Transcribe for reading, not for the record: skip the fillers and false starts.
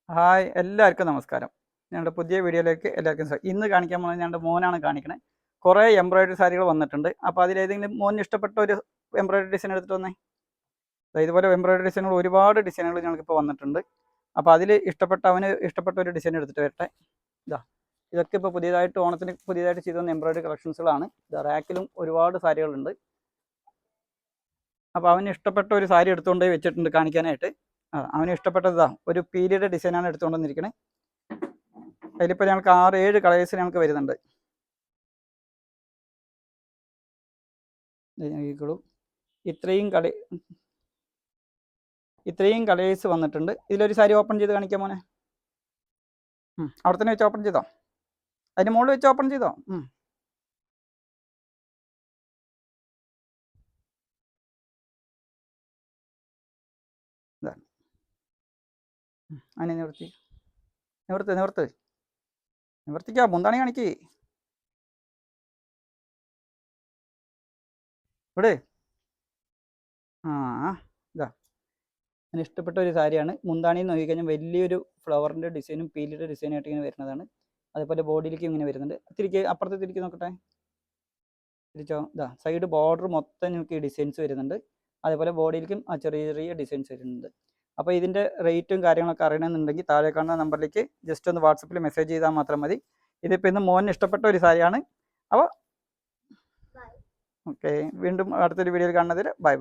Hi എല്ലാവർക്കും നമസ്കാരം. ഞങ്ങളുടെ പുതിയ വീഡിയോയിലേക്ക് എല്ലാവർക്കും ഇന്ന് കാണിക്കാൻ പോകുന്നത് ഞങ്ങളുടെ മോനാണ് കാണിക്കണേ. കുറേ എംബ്രോയിഡറി സാരികൾ വന്നിട്ടുണ്ട്. അപ്പോൾ അതിലേതെങ്കിലും മോന് ഇഷ്ടപ്പെട്ട ഒരു എംബ്രോയിഡറി ഡിസൈൻ എടുത്തിട്ട് വന്നേ. ഇതുപോലെ എംബ്രോയിഡറി ഡിസൈനുകൾ ഒരുപാട് ഡിസൈനുകൾ ഞങ്ങൾക്കിപ്പോൾ വന്നിട്ടുണ്ട്. അപ്പോൾ അതിൽ അവന് ഇഷ്ടപ്പെട്ട ഒരു ഡിസൈൻ എടുത്തിട്ട് വരട്ടെ. ഇതൊക്കെ ഇപ്പോൾ പുതിയതായിട്ട് ഓണത്തിന് പുതിയതായിട്ട് ചെയ്തു വന്ന എംബ്രോയിഡറി കളക്ഷൻസുകളാണ്. റാക്കിലും ഒരുപാട് സാരികളുണ്ട്. അപ്പോൾ അവന് ഇഷ്ടപ്പെട്ട ഒരു സാരി എടുത്തുകൊണ്ട് വെച്ചിട്ടുണ്ട് കാണിക്കാനായിട്ട്. അവന് ഇഷ്ടപ്പെട്ടതാ ഒരു പീരീഡ് ഡിസൈനാണ് എടുത്തുകൊണ്ട് വന്നിരിക്കണേ. അതിലിപ്പോൾ ഞങ്ങൾക്ക് 6-7 കളേഴ്സ് ഞങ്ങൾക്ക് വരുന്നുണ്ട്. ഇത്രയും കളേഴ്സ് വന്നിട്ടുണ്ട്. ഇതിലൊരു സാരി ഓപ്പൺ ചെയ്ത് കാണിക്കാം മോനെ. അവിടെ തന്നെ വെച്ച് ഓപ്പൺ ചെയ്തോ, അതിന് മുകളിൽ വെച്ച് ഓപ്പൺ ചെയ്തോ. അതിനെ നിവർത്തിക്കാ മുന്താണി കാണിക്ക് ഇവിടെ. ഇതാ അതിന് ഇഷ്ടപ്പെട്ട ഒരു സാരിയാണ്. മുന്താണി നോക്കിക്കഴിഞ്ഞാൽ വലിയൊരു ഫ്ലവറിൻ്റെ ഡിസൈനും പീലിയുടെ ഡിസൈനായിട്ട് ഇങ്ങനെ വരുന്നതാണ്. അതേപോലെ ബോഡിയിലേക്ക് ഇങ്ങനെ വരുന്നുണ്ട്. അപ്പുറത്ത് തിരിക്കി നോക്കട്ടെ, തിരിച്ചോ. സൈഡ് ബോർഡർ മൊത്തം നിങ്ങൾക്ക് ഈ ഡിസൈൻസ് വരുന്നുണ്ട്. അതേപോലെ ബോഡിയിലേക്കും ചെറിയ ചെറിയ ഡിസൈൻസ് വരുന്നുണ്ട്. അപ്പോൾ ഇതിൻ്റെ റേറ്റും കാര്യങ്ങളൊക്കെ അറിയണമെന്നുണ്ടെങ്കിൽ താഴെ കാണുന്ന നമ്പറിലേക്ക് ജസ്റ്റ് ഒന്ന് വാട്സപ്പിൽ മെസ്സേജ് ചെയ്താൽ മാത്രം മതി. ഇതിപ്പോൾ ഇന്ന് മോന് ഇഷ്ടപ്പെട്ട ഒരു സാരിയാണ്. അപ്പോൾ ഓക്കെ, വീണ്ടും അടുത്തൊരു വീഡിയോയിൽ കാണുന്നതിൽ ബൈ.